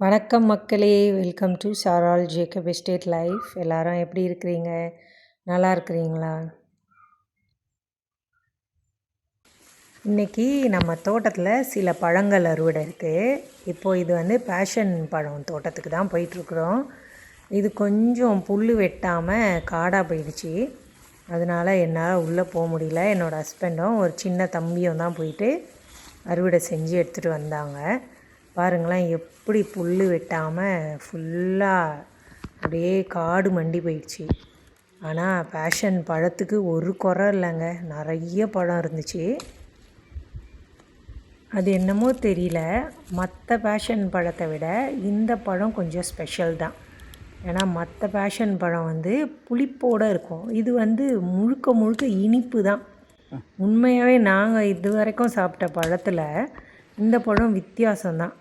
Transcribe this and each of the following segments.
வணக்கம் மக்களே, welcome to சாரால் ஜேக்கப் எஸ்டேட் லைஃப். எல்லாரும் எப்படி இருக்கிறீங்க? நல்லா இருக்கிறீங்களா? இன்றைக்கி நம்ம தோட்டத்தில் சில பழங்கள் அறுவடை இருக்குது. இப்போது இது வந்து பேஷன் பழம் தோட்டத்துக்கு தான் போயிட்டுருக்குறோம். இது கொஞ்சம் புல் வெட்டாமல் காடாக போயிடுச்சு. அதனால் என்னால் உள்ளே போக முடியல. என்னோடய ஹஸ்பண்டும் ஒரு சின்ன தம்பியும் தான் போயிட்டு அறுவடை செஞ்சு எடுத்துகிட்டு வந்தாங்க. பாருங்களேன், எப்படி புல் வெட்டாமல் ஃபுல்லாக அப்படியே காடு மண்டி போயிடுச்சு. ஆனால் பேஷன் பழத்துக்கு ஒரு குறை இல்லைங்க, நிறைய பழம் இருந்துச்சு. அது என்னமோ தெரியல, மற்ற பேஷன் பழத்தை விட இந்த பழம் கொஞ்சம் ஸ்பெஷல் தான். ஏன்னா மற்ற பேஷன் பழம் வந்து புளிப்போடு இருக்கும், இது வந்து முழுக்க முழுக்க இனிப்பு தான். உண்மையாகவே நாங்கள் இது வரைக்கும் சாப்பிட்ட பழத்தில் இந்த பழம் வித்தியாசம்தான்.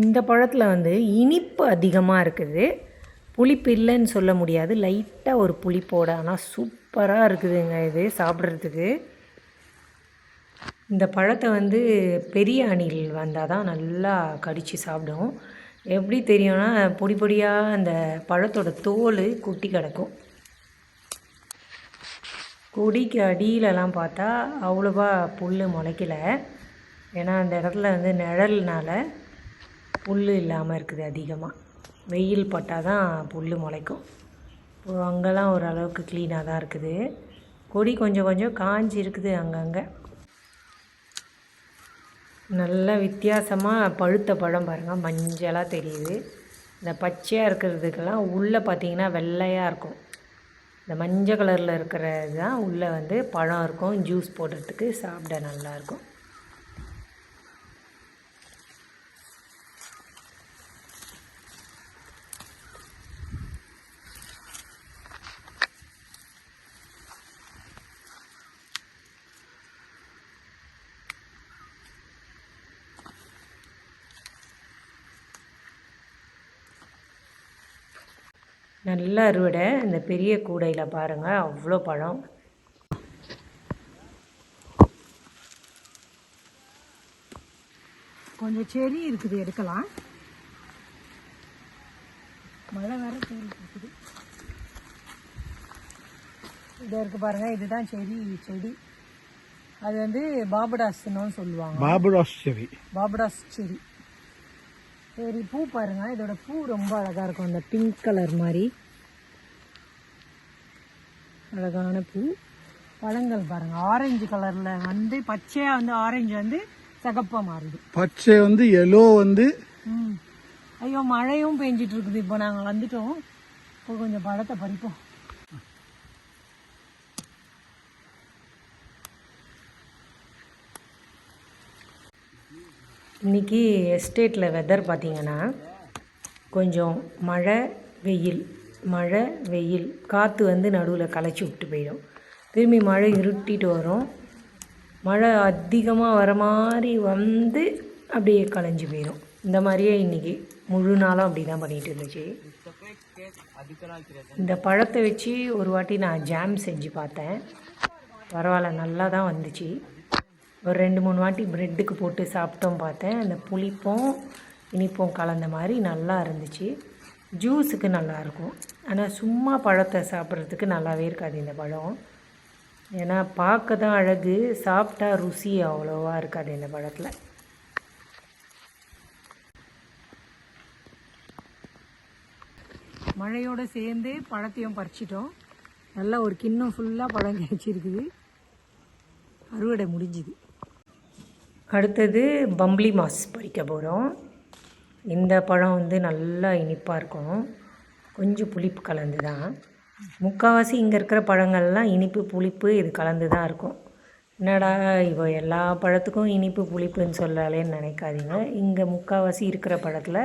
இந்த பழத்தில் வந்து இனிப்பு அதிகமாக இருக்குது, புளிப்பு இல்லைன்னு சொல்ல முடியாது, லைட்டாக ஒரு புளிப்போட. ஆனால் சூப்பராக இருக்குதுங்க இது சாப்பிட்றதுக்கு. இந்த பழத்தை வந்து பெரிய அணில் வந்தால் தான் நல்லா கடித்து சாப்பிடும். எப்படி தெரியும்னா, பொடி பொடியாக அந்த பழத்தோட தோல் குட்டி கிடக்கும். கொடிக்கு அடியிலலாம் பார்த்தா அவ்வளோவா புல் முளைக்கலை. ஏன்னா அந்த இடத்துல வந்து நிழல்னால புல் இல்லாமல் இருக்குது. அதிகமாக வெயில் பட்டால் தான் புல் முளைக்கும். இப்போது அங்கெல்லாம் ஓரளவுக்கு க்ளீனாக தான் இருக்குது. கொடி கொஞ்சம் கொஞ்சம் காஞ்சி இருக்குது அங்கங்கே. நல்லா வித்தியாசமாக பழுத்த பழம் பாருங்கள், மஞ்சளாக தெரியுது. இந்த பச்சையாக இருக்கிறதுக்கெல்லாம் உள்ளே பார்த்திங்கன்னா வெள்ளையாக இருக்கும். இந்த மஞ்சள் கலரில் இருக்கிறது தான் உள்ளே வந்து பழம் இருக்கும். ஜூஸ் போடுறதுக்கு சாப்பிட நல்லாயிருக்கும். நல்ல அறுவடை. இந்த பெரிய கூடையில் பாருங்கள், அவ்வளோ பழம். கொஞ்சம் செரி இருக்குது, எடுக்கலாம். மழை வேறு செரி இருக்குது. இதை இருக்குது பாருங்கள், இதுதான் செடி. அது வந்து பாபடாஸ்ன்னு சொல்லுவாங்க. பாபடாஸ் செரி. சரி, பூ பாருங்கள், இதோட பூ ரொம்ப அழகாக இருக்கும். அந்த பிங்க் கலர் மாதிரி அழகான பூ. பழங்கள் பாருங்கள், ஆரஞ்சு கலரில் வந்து பச்சையாக வந்து ஆரஞ்சு வந்து சகப்பாக மாறுது. பச்சை வந்து எல்லோ வந்து ஐயோ, மழையும் பெஞ்சிட்டு இருக்குது. இப்போ நாங்கள் வந்துட்டோம். இப்போ கொஞ்சம் பழத்தை பறிப்போம். இன்றைக்கி எஸ்டேட்டில் வெதர் பார்த்திங்கன்னா கொஞ்சம் மழை வெயில், காற்று வந்து நடுவில் களைச்சி விட்டு போயிடும். திரும்பி மழை இருட்டிட்டு வரும். மழை அதிகமாக வர மாதிரி வந்து அப்படியே களைஞ்சி போயிடும். இந்த மாதிரியே இன்றைக்கி முழு நாளும் அப்படி தான் பண்ணிகிட்டு இருந்துச்சு. இந்த பழத்தை வச்சு ஒரு வாட்டி நான் ஜாம் செஞ்சு பார்த்தேன். பரவாயில்ல, நல்லா தான் வந்துச்சு. ஒரு 2-3 வாட்டி ப்ரெட்டுக்கு போட்டு சாப்பிட்டோம் பார்த்தேன். அந்த புளிப்பும் இனிப்பும் கலந்த மாதிரி நல்லா இருந்துச்சு. ஜூஸுக்கு நல்லாயிருக்கும். ஆனால் சும்மா பழத்தை சாப்பிட்றதுக்கு நல்லாவே இருக்காது இந்த பழம். ஏன்னா பார்க்க தான் அழகு, சாப்பிட்டா ருசி அவ்வளோவா இருக்காது இந்த பழத்தில். மழையோடு சேர்ந்து பழத்தையும் பறிச்சிட்டோம். நல்லா ஒரு கிண்ணம் ஃபுல்லாக பழம் கிடச்சிருக்குது. அறுவடை முடிஞ்சுது. அடுத்தது பம்ப்ளி மாஸ் பறிக்க போகிறோம். இந்த பழம் வந்து நல்லா இனிப்பாக இருக்கும், கொஞ்சம் புளிப்பு கலந்து தான். முக்கால்வாசி இங்கே இருக்கிற பழங்கள்லாம் இனிப்பு புளிப்பு இது கலந்து தான் இருக்கும். என்னடா இப்போ எல்லா பழத்துக்கும் இனிப்பு புளிப்புன்னு சொல்லலேன்னு நினைக்காதீங்க. இங்கே முக்கால்வாசி இருக்கிற பழத்தில்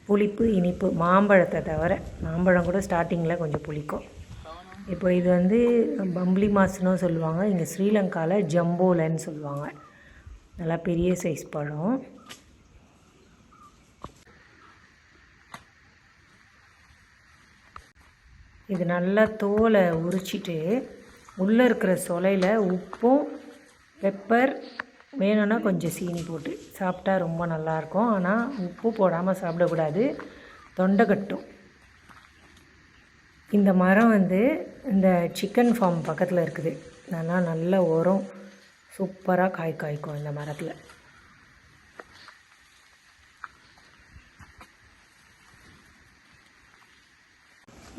புளிப்பு இனிப்பு, மாம்பழத்தை தவிர. மாம்பழம் கூட ஸ்டார்டிங்கில் கொஞ்சம் புளிக்கும். இப்போ இது வந்து பம்ப்ளி மாஸ்ன்னு சொல்லுவாங்க. இங்கே ஸ்ரீலங்காவில் ஜம்போலன்னு சொல்லுவாங்க. நல்லா பெரிய சைஸ் பழம். இது நல்லா தோலை உரிச்சிட்டு உள்ளே இருக்கிற சொலையில் உப்பும் பெப்பர் வேணும்னா கொஞ்சம் சீனி போட்டு சாப்பிட்டா ரொம்ப நல்லாயிருக்கும். ஆனால் உப்பு போடாமல் சாப்பிடக்கூடாது, தொண்டை கட்டும். இந்த மரம் வந்து இந்த சிக்கன் ஃபார்ம் பக்கத்தில் இருக்குது. அதனால் நல்ல உரம் சூப்பராக காய்க்கும் இந்த மரத்தில்.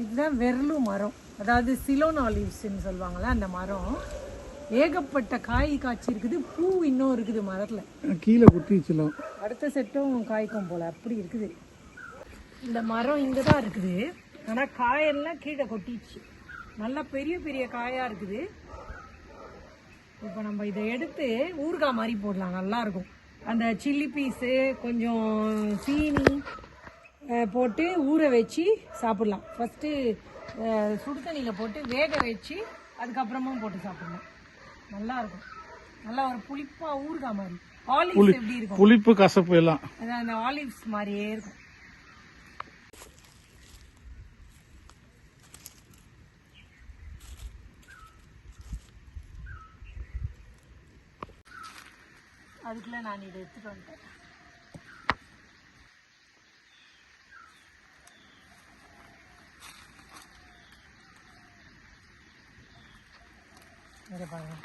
இதுதான் வெர்லு மரம், அதாவது சிலோன் ஆலிவ்ஸ்ன்னு சொல்லுவாங்கள்ல அந்த மரம். ஏகப்பட்ட காய் காய்ச்சிருக்குது, பூ இன்னும் இருக்குது மரத்தில். கீழே குத்திச்சுலாம், அடுத்த செட்டும் காய்க்கும் போல் அப்படி இருக்குது. இந்த மரம் இங்கே தான் இருக்குது, ஆனால் காயெல்லாம் கீழே கொட்டிடுச்சு. நல்லா பெரிய பெரிய காயாக இருக்குது. இப்போ நம்ம இதை எடுத்து ஊறுகாய் மாதிரி போடலாம், நல்லாயிருக்கும். அந்த சில்லி பீஸு கொஞ்சம் சீனி போட்டு ஊற வச்சு சாப்பிட்லாம். ஃபஸ்ட்டு சுடு தண்ணியில் போட்டு வேக வச்சு அதுக்கப்புறமா போட்டு சாப்பிட்லாம், நல்லாயிருக்கும். நல்லா ஒரு புளிப்பாக ஊறுகாய் மாதிரி. ஆலிவ்ஸ் எப்படி இருக்கும், புளிப்பு கசப்பு எல்லாம் அதான் அந்த ஆலிவ்ஸ் மாதிரியே இருக்கும். அதுக்குள்ள நான் இதை எடுத்துகிட்டு வந்துட்டேன். இங்கே பாருங்க,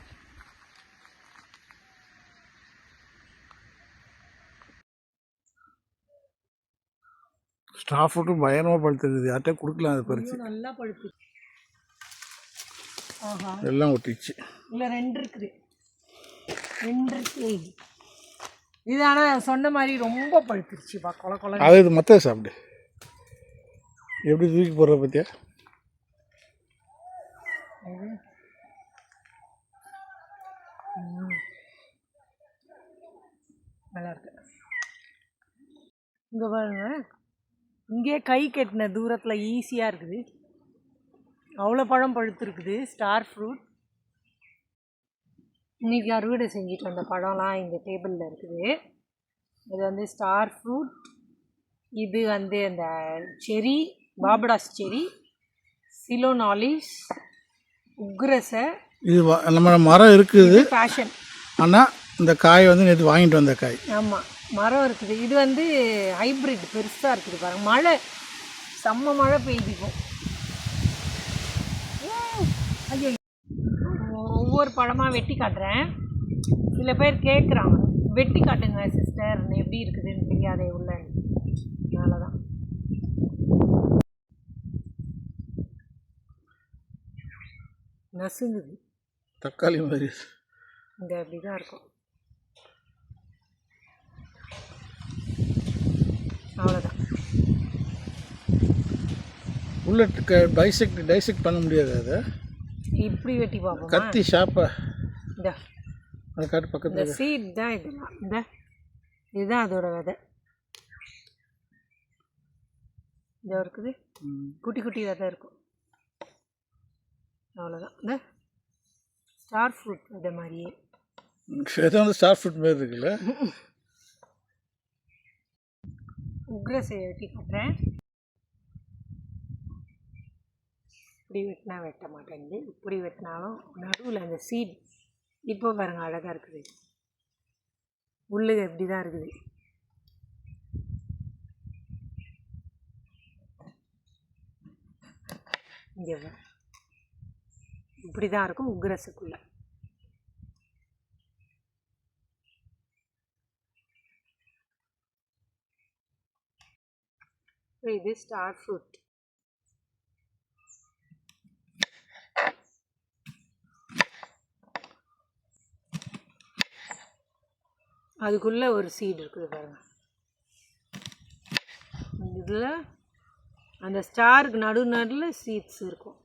ஸ்டாஃப் ஃபுட்டும் பயங்கரமாக பழுத்துருக்குது. யார்கிட்ட கொடுக்கலாம் அதை பறிச்சு. நல்லா பழுத்து. ஆஹா, எல்லாம் ஒட்டிச்சு. இல்லை ரெண்டு இருக்குது, ரெண்டு இருக்கு. இது ஆனால் சொன்ன மாதிரி ரொம்ப பழுத்துருச்சுப்பா, கொலை கொலை. அது இது மற்ற சாப்பிடு, எப்படி தூக்கி போடுற பற்றியா. நல்லா இருக்கு. இங்கே பாருங்க, இங்கே கை கட்டின தூரத்தில் ஈஸியாக இருக்குது. அவ்வளோ பழம் பழுத்துருக்குது, ஸ்டார் ஃப்ரூட். இன்றைக்கி அறுவடை செஞ்சுட்டு வந்த பழம்லாம் இங்கே டேபிளில் இருக்குது. இது வந்து ஸ்டார் ஃப்ரூட், இது வந்து அந்த செரி, பாபடாஸ் செரி, சிலோன் ஆலிவ்ஸ், உக்ரஸை. இது நம்ம மரம் இருக்குது பேஷன். ஆனால் இந்த காய் வந்து நேற்று வாங்கிட்டு வந்த காய். ஆமாம், மரம் இருக்குது. இது வந்து ஹைப்ரிட் பெருசாக இருக்குது பாருங்கள். மழை செம்ம மழை பெய்திக்கும். ஐயோ, ஒவ்வொரு பழமாக வெட்டி காட்டுறேன். சில பேர் கேட்குறாங்க, வெட்டி காட்டுங்க சிஸ்டர், எப்படி இருக்குதுன்னு தெரியாதே உள்ள. அதனால தான். நசுங்குது, தக்காளி மாதிரி. இங்கே அப்படி தான் இருக்கும். அவ்வளோதான். உள்ள டைசெக்ட் பண்ண முடியாது. அதை இப்படி வெட்டி பார்ப்போம், கத்தி ஷாப்பா. இந்த அதை காட்டு பக்கத்தில். இந்த சீட் தான் இதெல்லாம். இதுதான் அதோட விதை. இந்த இருக்குது, குட்டி குட்டி விதை இருக்கும். அவ்வளோதான். இந்த ஸ்டார் ஃப்ரூட் விதை மாதிரியே. விதை வந்து ஸ்டார் ஃப்ரூட் மாதிரி இருக்குல்ல. உக்ரஸை வெட்டி காட்டுறேன். இப்படி வெட்டினா வெட்ட மாட்டேங்குது, இப்படி வெட்டினாலும் நடுவில் அந்த சீட் இப்போ பாருங்கள் அழகாக இருக்குது. உள்ளு எப்படி தான் இருக்குது. இங்கே இப்படி தான் இருக்கும் உக்ரஸுக்குள்ள. இது ஸ்டார் ஃப்ரூட். அதுக்குள்ளே ஒரு சீடு இருக்குது பாருங்கள். இதில் அந்த ஸ்டாருக்கு நடுவில் சீட்ஸ் இருக்கும்.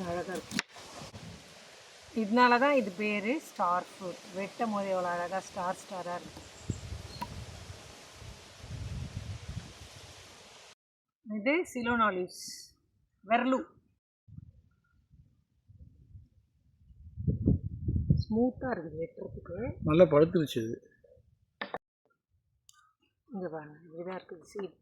அழகாக இருக்கும். இதனால தான் இது பேர் ஸ்டார் ஃப்ரூட். வெட்டும் போது எவ்வளோ அழகாக ஸ்டார் ஸ்டாராக இருக்கும். இது சிலோன் ஆலிவ்ஸ், வெர்லு. ஸ்மூத்தாக இருக்குது வெட்டுறதுக்கு. நல்லா பழுத்துருச்சு. இங்கே பாருங்க இப்படிதான் இருக்குது சீட்.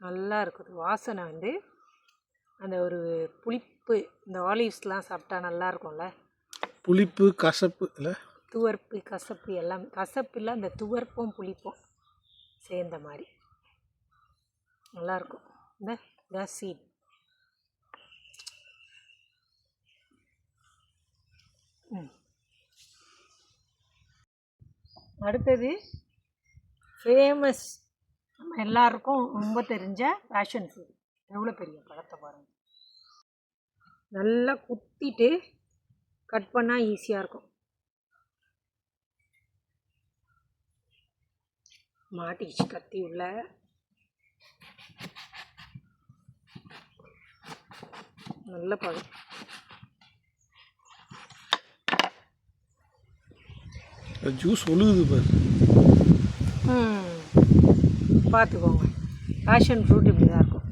நல்லா இருக்குது வாசனை வந்து அந்த ஒரு புளிப்பு, இந்த ஆலிவ்ஸ்லாம் சாப்பிட்டா நல்லா இருக்கும்ல. புளிப்பு கசப்பு இல்லை, துவர்ப்பு கசப்பு எல்லாம், கசப்பு இல்லை, அந்த துவர்ப்பும் புளிப்பும் சேர்ந்த மாதிரி நல்லாயிருக்கும். இந்த சீட் அடுத்தது ஃபேமஸ், நம்ம எல்லாருக்கும் ரொம்ப தெரிஞ்ச பேஷன் ஃப்ரூட். எவ்வளோ பெரிய பழத்தை பாருங்கள். நல்லா குத்திட்டு கட் பண்ணால் ஈஸியாக இருக்கும். மாட்டிக்கிச்சு கத்தி உள்ள. நல்ல பழம். ஜூஸ் ஒழுகுது பாரு. பார்த்துக்கோங்க, பேஷன் ஃப்ரூட் இப்படி தான் இருக்கும்.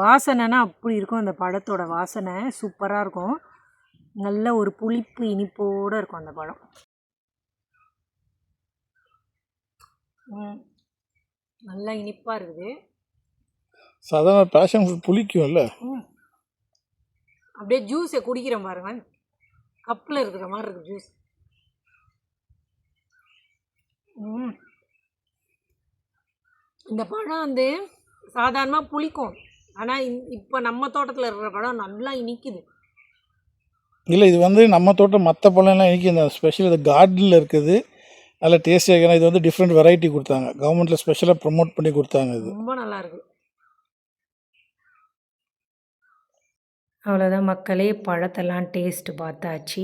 வாசனைனா அப்படி இருக்கும். அந்த பழத்தோட வாசனை சூப்பராக இருக்கும். நல்ல ஒரு புளிப்பு இனிப்போடு இருக்கும் அந்த பழம். நல்லா இனிப்பாக இருக்குது. சாதாரண பேஷன் ஃப்ரூட் புளிக்கும்ல, அப்படியே ஜூஸை குடிக்கிறேன் பாருங்க, கப்பில் இருக்கிற மாதிரி இருக்குது ஜூஸ். இந்த பழம் வந்து சாதாரணமாக புளிக்கும், ஆனால் இப்போ நம்ம தோட்டத்தில் இருக்கிற பழம் நல்லா இனிக்குது. இல்லை இது வந்து நம்ம தோட்டம் மற்ற பழம்லாம் இன்றைக்கி இந்த ஸ்பெஷல் இது கார்டனில் இருக்குது, நல்லா டேஸ்டியாக இருக்கா. இது வந்து டிஃப்ரெண்ட் வெரைட்டி கொடுத்தாங்க, கவர்மெண்ட்டில் ஸ்பெஷலாக ப்ரொமோட் பண்ணி கொடுத்தாங்க. இது ரொம்ப நல்லா இருக்குது. அவ்வளோதான் மக்களே, பழத்தெல்லாம் டேஸ்ட்டு பார்த்தாச்சு.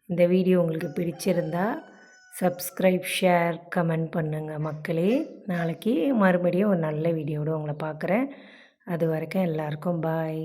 இந்த வீடியோ உங்களுக்கு பிடிச்சிருந்தா சப்ஸ்கிரைப், ஷேர், கமெண்ட் பண்ணுங்கள் மக்களே. நாளைக்கு மறுபடியும் ஒரு நல்ல வீடியோவோடு உங்களை பார்க்குறேன். அது வரைக்கும் எல்லாருக்கும் பாய்.